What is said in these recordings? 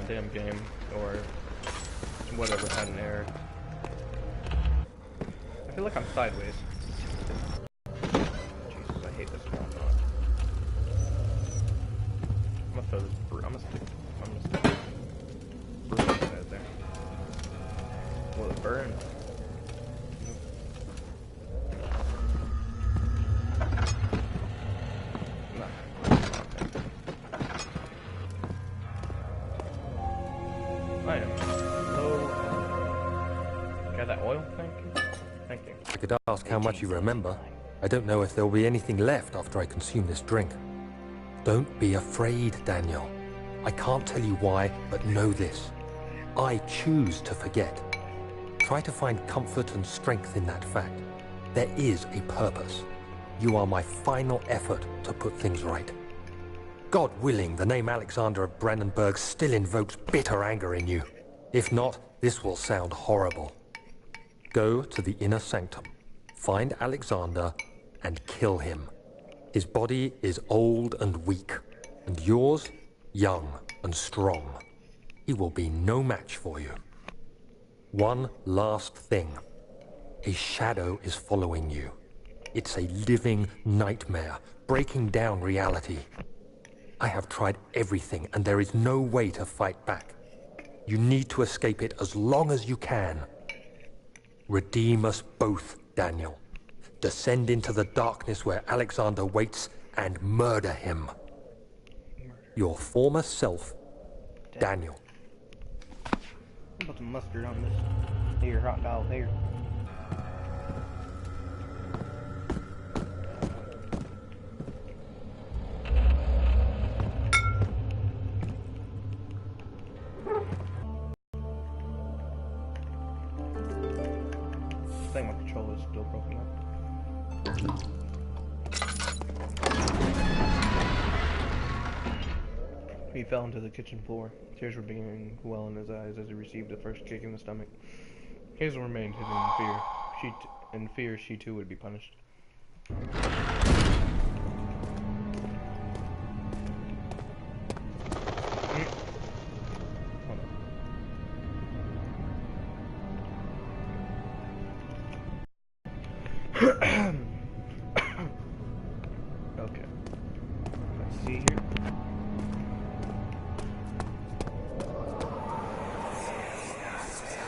damn game, or whatever had an error. I feel like I'm sideways. Jesus, I hate this one. I'm gonna throw this I'm gonna stick broom inside there. Will it burn? I am so... Got that oil? Thank you. Thank you. I could ask how much you remember. I don't know if there'll be anything left after I consume this drink. Don't be afraid, Daniel. I can't tell you why, but know this. I choose to forget. Try to find comfort and strength in that fact. There is a purpose. You are my final effort to put things right. God willing, the name Alexander of Brandenburg still invokes bitter anger in you. If not, this will sound horrible. Go to the inner sanctum, find Alexander, and kill him. His body is old and weak, and yours, young and strong. He will be no match for you. One last thing. A shadow is following you. It's a living nightmare, breaking down reality. I have tried everything, and there is no way to fight back. You need to escape it as long as you can. Redeem us both, Daniel. Descend into the darkness where Alexander waits and murder him. Your former self, Daniel. Put some mustard on this here hot dog here. I think my controller is still broken up. He fell into the kitchen floor. Tears were beginning to well in his eyes as he received the first kick in the stomach. Hazel remained hidden in fear. She too would be punished. Okay. Let's see here.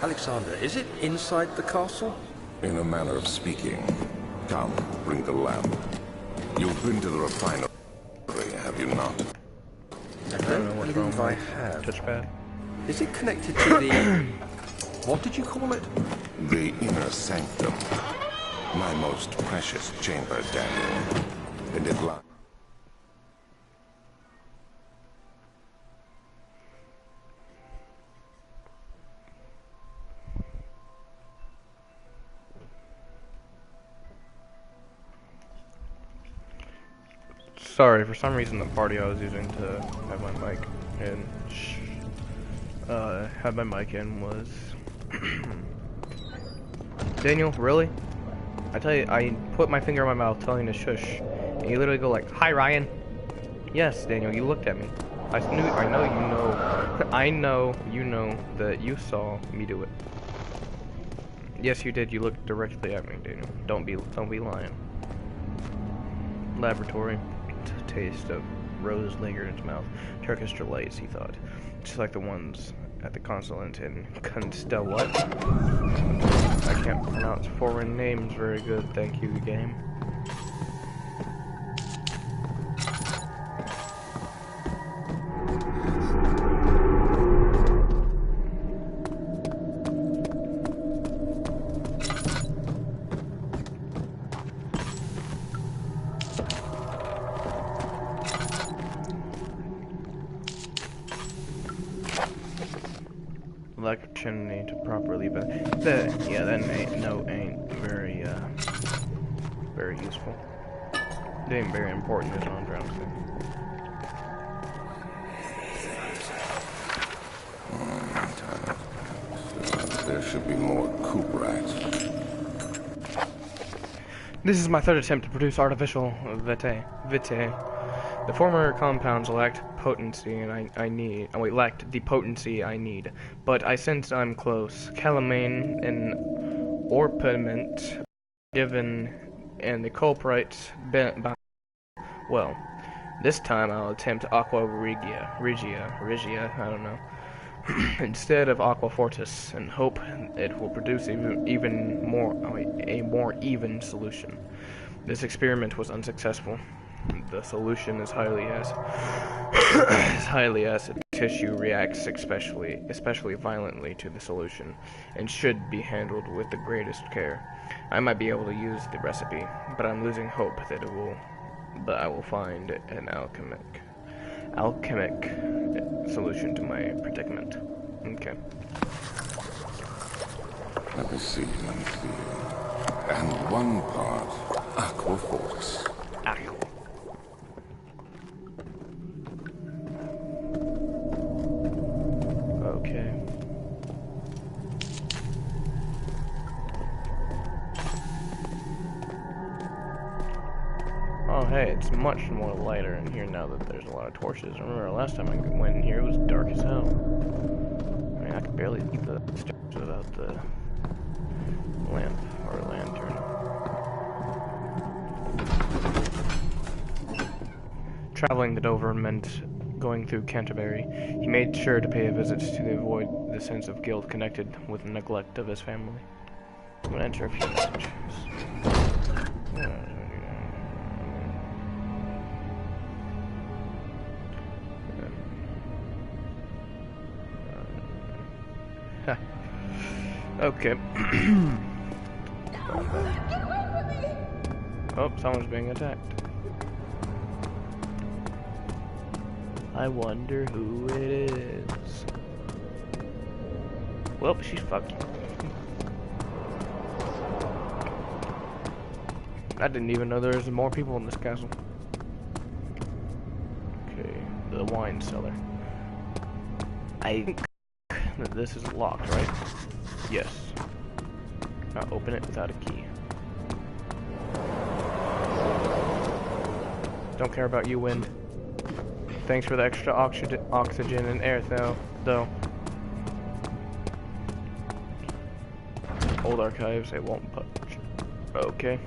Alexander, is it inside the castle? In a manner of speaking. Come, bring the lamp. You've been to the refinery, have you not? I don't believe I have. Touchpad. Is it connected to the... what did you call it? The inner sanctum. My most precious chamber, Daniel. And it lies... Sorry, for some reason the party I was using to have my mic in, was Daniel, really? I tell you, I put my finger in my mouth telling you to shush, and you literally go like, "Hi, Ryan." Yes, Daniel, you looked at me. I know you know that you saw me do it. Yes, you did. You looked directly at me, Daniel. Don't be lying. Laboratory. Taste of rose lingered in his mouth. Turkish delights, he thought. Just like the ones at the consulate in Kunstel. What? I can't pronounce foreign names very good, thank you, game. Opportunity to properly, but that ain't very useful. It ain't very important, is what I'm trying to say. There should be more coop rats. This is my third attempt to produce artificial vitae. The former compounds lacked potency, and lacked the potency I need. But I sense I'm close. Calamine and orpiment given, and the culprits bent by. Well, this time I'll attempt Aqua Regia, I don't know, instead of Aqua Fortis, and hope it will produce a more even solution. This experiment was unsuccessful. The solution is highly acid. Tissue reacts especially violently to the solution, and should be handled with the greatest care. I might be able to use the recipe, but I'm losing hope that I will find an alchemic solution to my predicament. Okay. Let me see. And one part Aqua Fortis. Aqua. Okay. Oh hey, it's much more lighter in here now that there's a lot of torches. I remember last time I went in here, it was dark as hell. I mean, I could barely leave the stairs without the lamp or lantern. Traveling to Dover meant going through Canterbury. He made sure to pay a visit to avoid the sense of guilt connected with the neglect of his family. I'm gonna enter a few messages. Okay. Oh, someone's being attacked. I wonder who it is. Well, she's fucking. I didn't even know there was more people in this castle. Okay, the wine cellar. I think that this is locked, right? Yes. Now open it without a key. Don't care about you, wind. Thanks for the extra oxygen and air, though. Old archives, it won't punch. Okay.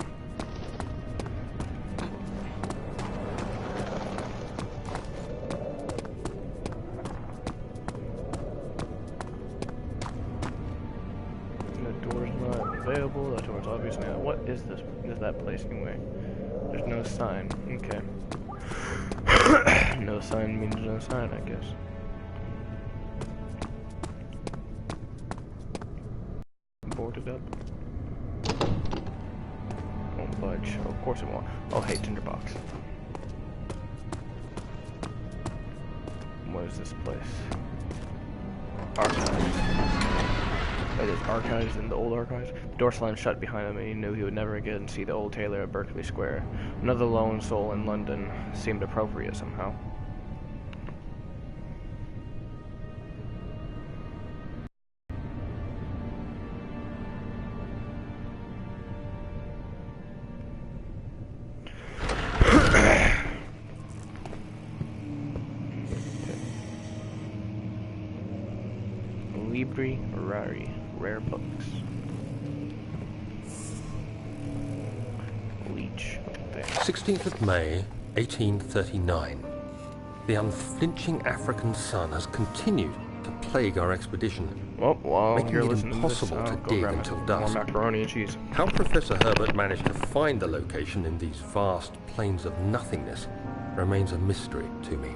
The door's not available. That door's obviously not. What is this? Is that place anyway? There's no sign. Okay. No sign means no sign, I guess. Boarded up. Won't budge. Oh, of course it won't. Oh, hey, tinderbox. What is this place? Archives. Oh, there's archives in the old archives. The door slammed shut behind him, and he knew he would never again see the old tailor at Berkeley Square. Another lone soul in London seemed appropriate somehow. Libri Rari. Rare books. Leech. 16th of May, 1839. The unflinching African sun has continued to plague our expedition, Well, making you're it listening impossible to, to this, dig grab until more dusk. macaroni and cheese. How Professor Herbert managed to find the location in these vast plains of nothingness remains a mystery to me.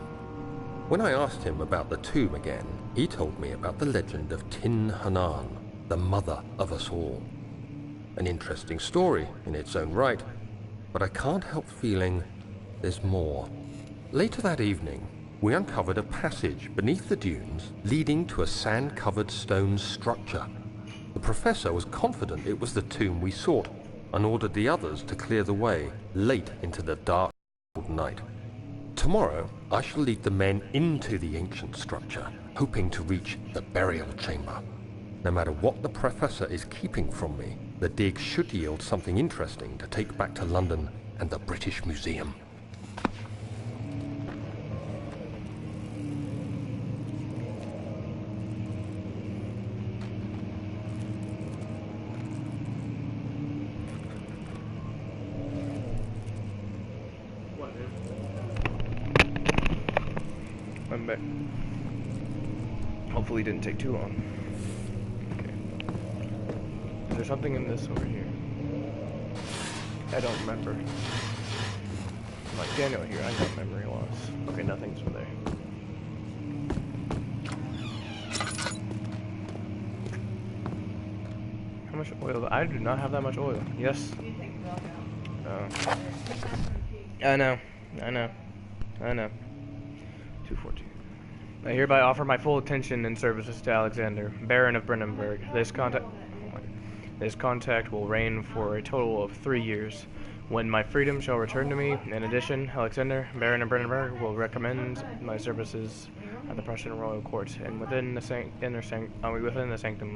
When I asked him about the tomb again, he told me about the legend of Tin Hanan, the mother of us all. An interesting story in its own right, but I can't help feeling there's more. Later that evening, we uncovered a passage beneath the dunes leading to a sand-covered stone structure. The professor was confident it was the tomb we sought and ordered the others to clear the way late into the dark night. Tomorrow, I shall lead the men into the ancient structure, hoping to reach the burial chamber. No matter what the professor is keeping from me, the dig should yield something interesting to take back to London and the British Museum. but hopefully it didn't take too long. Okay. Is there something in this over here? I don't remember. I'm like Daniel here, I got memory loss. Okay, nothing's from there. How much oil? I do not have that much oil. Yes. Oh. I know. 214. I hereby offer my full attention and services to Alexander, Baron of Brennenburg. This contact will reign for a total of 3 years. When my freedom shall return to me, in addition, Alexander, Baron of Brennenburg, will recommend my services at the Prussian royal court and within the sanctum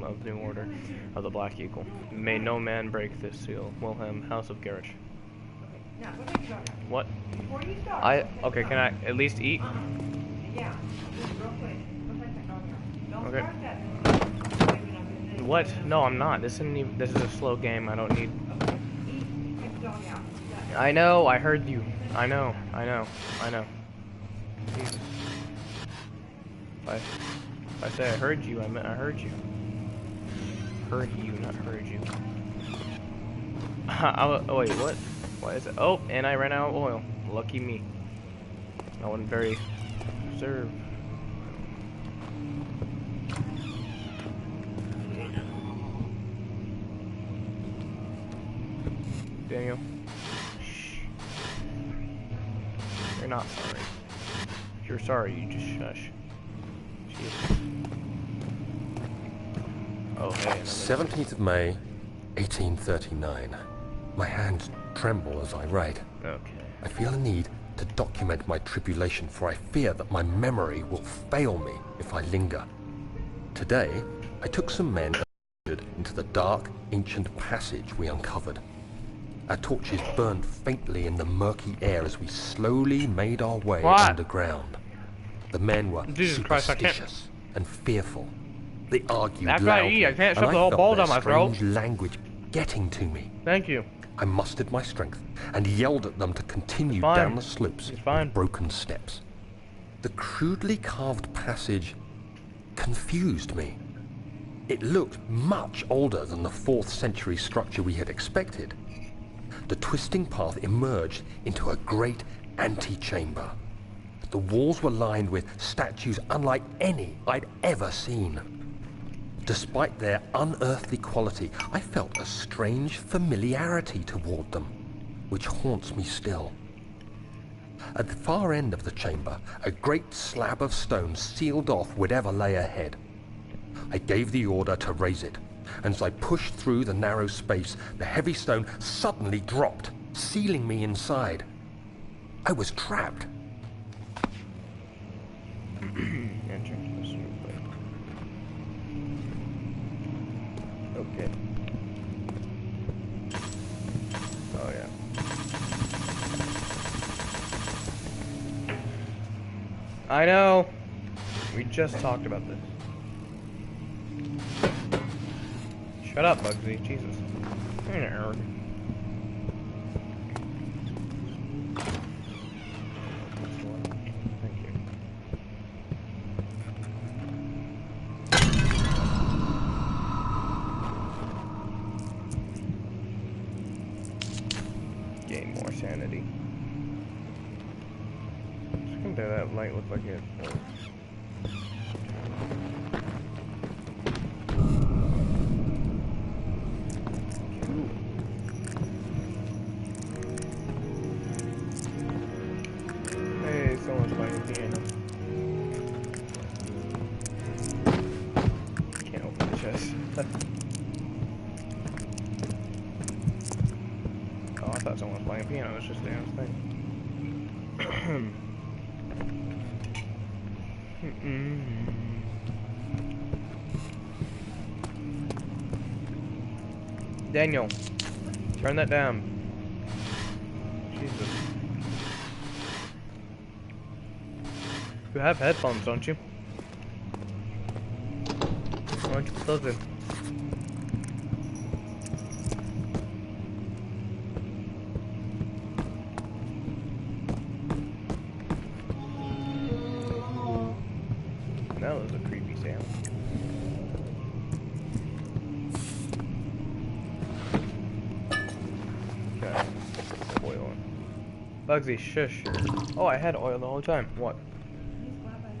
of the New Order of the Black Eagle. May no man break this seal. Wilhelm, House of Garrett. What? Okay, can I at least eat? Yeah, real quick. Okay. What? No, I'm not. This isn't even. This is a slow game. I don't need. I know. I heard you. I know. Jesus. If I say I heard you, I meant I heard you. Heard you, not heard you. Oh wait, what? Why is it? Oh, and I ran out of oil. Lucky me. I wasn't very reserved. Daniel. Shh. You're not sorry. If you're sorry, you just shush. Jeez. Oh, hey. 17th of May, 1839. My hands tremble as I write. Okay. I feel a need to document my tribulation, for I fear that my memory will fail me if I linger. Today, I took some men into the dark, ancient passage we uncovered. Our torches burned faintly in the murky air as we slowly made our way underground. The men were superstitious and fearful. They argued loudly, I can't and shove I the whole felt ball their down my throat. strange language getting to me. Thank you. I mustered my strength and yelled at them to continue down the slopes with broken steps. The crudely carved passage confused me. It looked much older than the 4th century structure we had expected. The twisting path emerged into a great antechamber. The walls were lined with statues unlike any I'd ever seen. Despite their unearthly quality, I felt a strange familiarity toward them, which haunts me still. At the far end of the chamber, a great slab of stone sealed off whatever lay ahead. I gave the order to raise it, and as I pushed through the narrow space, the heavy stone suddenly dropped, sealing me inside. I was trapped. Okay. Oh yeah. I know. We just talked about this. Shut up, Bugsy. Jesus. Thank you. Gain more sanity. Just compare that light look like it. Hey, someone's playing piano. Can't open the chest. Oh, I thought someone was playing piano. It was just a damn thing. Daniel, turn that down. Jesus. You have headphones, don't you? Why don't you put those in? creepy sound. Okay, put the oil on. Bugsy, shush. Oh, I had oil the whole time. What?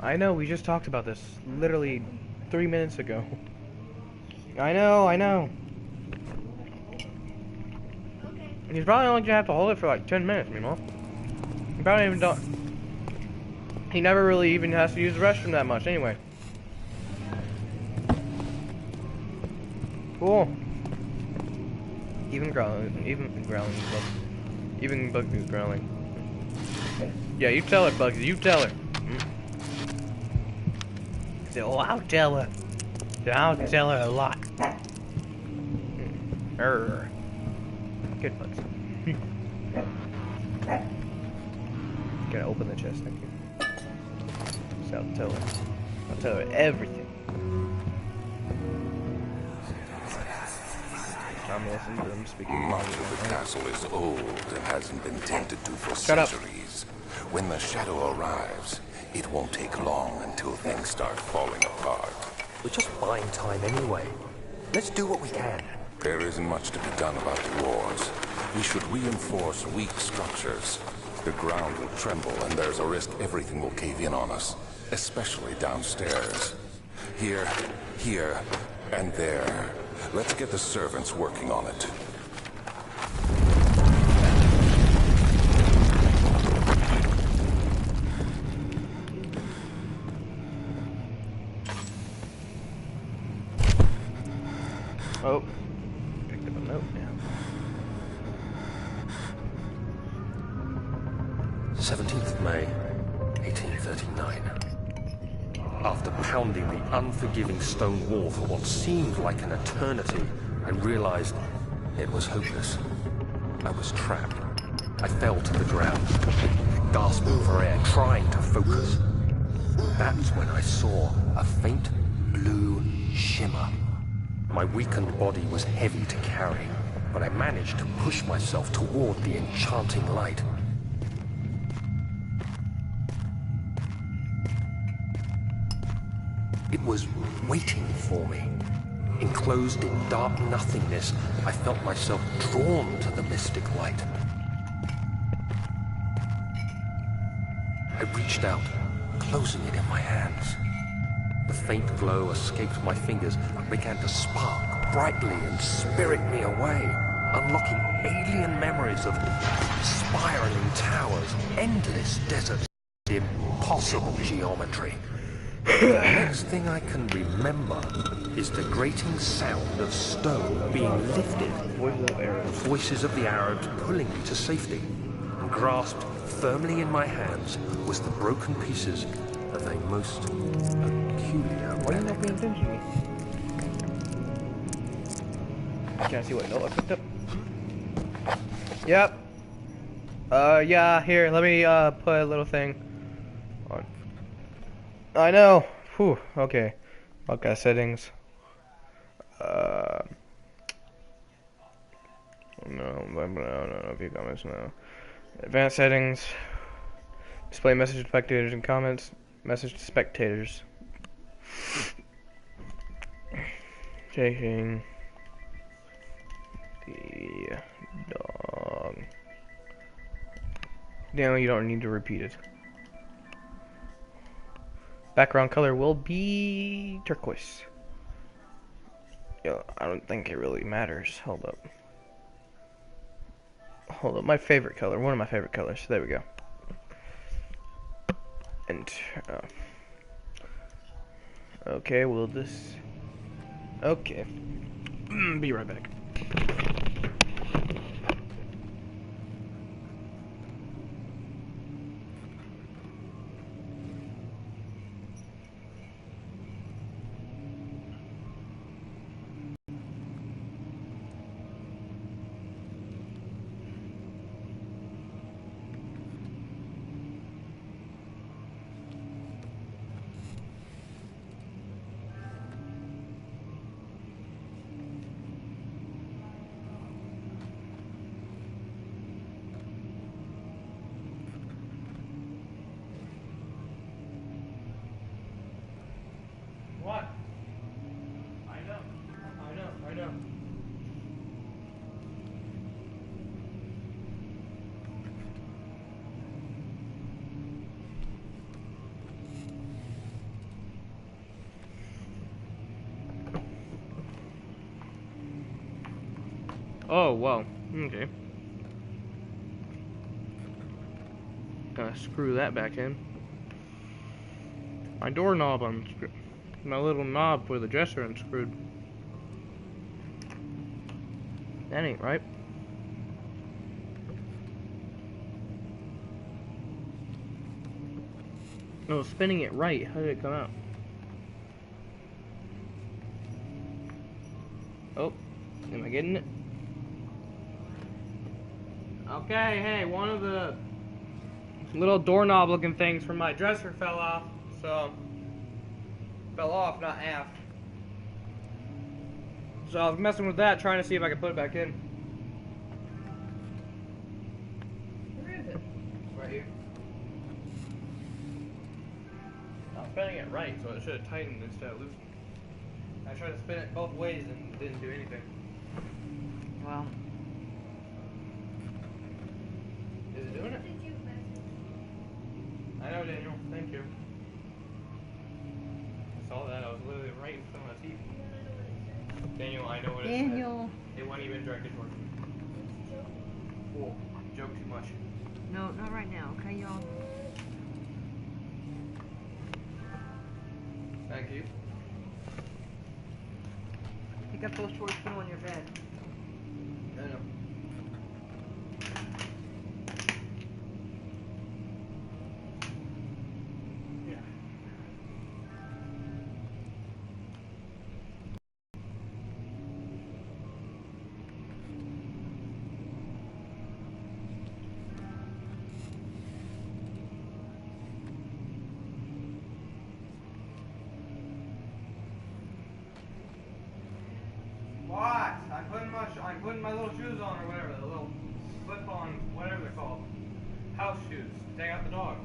I know, we just talked about this literally 3 minutes ago. I know. He's probably only gonna have to hold it for like 10 minutes, you know? He probably even don't. He never really even has to use the restroom that much anyway. Cool. Even Bugsy's growling. Yeah, you tell her, Bugsy, you tell her. Oh, I'll tell her. I'll tell her a lot. Good Bugsy. Gotta open the chest, thank you. So I'll tell her everything. I'm listening to them speaking. Much of the castle is old and hasn't been tended to for Shut up. centuries. When the shadow arrives, it won't take long until things start falling apart. We're just buying time anyway. Let's do what we can. There isn't much to be done about the walls. We should reinforce weak structures. The ground will tremble and there's a risk everything will cave in on us, especially downstairs. Here, and there. Let's get the servants working on it. Oh, picked up a note now. 17th May, 1839. After pounding the unforgiving stone wall for what seemed like an eternity, I realized it was hopeless. I was trapped. I fell to the ground, gasping for air, trying to focus. That's when I saw a faint blue shimmer. My weakened body was heavy to carry, but I managed to push myself toward the enchanting light. It was waiting for me. Enclosed in dark nothingness, I felt myself drawn to the mystic light. I reached out, closing it in my hands. The faint glow escaped my fingers and began to spark brightly and spirit me away, unlocking alien memories of spiraling towers, endless deserts, impossible geometry. The next thing I can remember is the grating sound of stone being lifted, voices of the Arabs pulling me to safety, and grasped firmly in my hands was the broken pieces of a most peculiar Why are you relic. not paying attention to me? Can I see what note I picked up? Yep. Yeah, here, let me, put a little thing on. I know. Whew, okay. Podcast settings. No, view comments, no. Advanced settings. Display message to spectators and comments. Message to spectators. Taking the dog. No, you don't need to repeat it. Background color will be turquoise. Yo, I don't think it really matters. Hold up. My favorite color. One of my favorite colors. There we go. And okay, will this? Okay. Be right back. Oh, well. Okay. Gotta screw that back in. My doorknob unscrewed. My little knob for the dresser unscrewed. That ain't right. No, spinning it right. How did it come out? Oh, am I getting it? Okay, hey, one of the little doorknob looking things from my dresser fell off, so fell off, not half. So I was messing with that, trying to see if I could put it back in. Where is it? Right here. I was spinning it right, so it should have tightened instead of loosened. I tried to spin it both ways and it didn't do anything. Well, Is it doing it? I know, Daniel. Thank you. I saw that. I was literally right in front of my TV. Daniel, I know what it said. Daniel. It wasn't even directed towards me. Whoa, joke too much. No, not right now, okay, y'all? Thank you. Pick up those toys, put them on your bed. No, no. Yeah. What? I'm putting my little shoes on or whatever, the little slip-on, whatever they're called. House shoes. Take out the dog.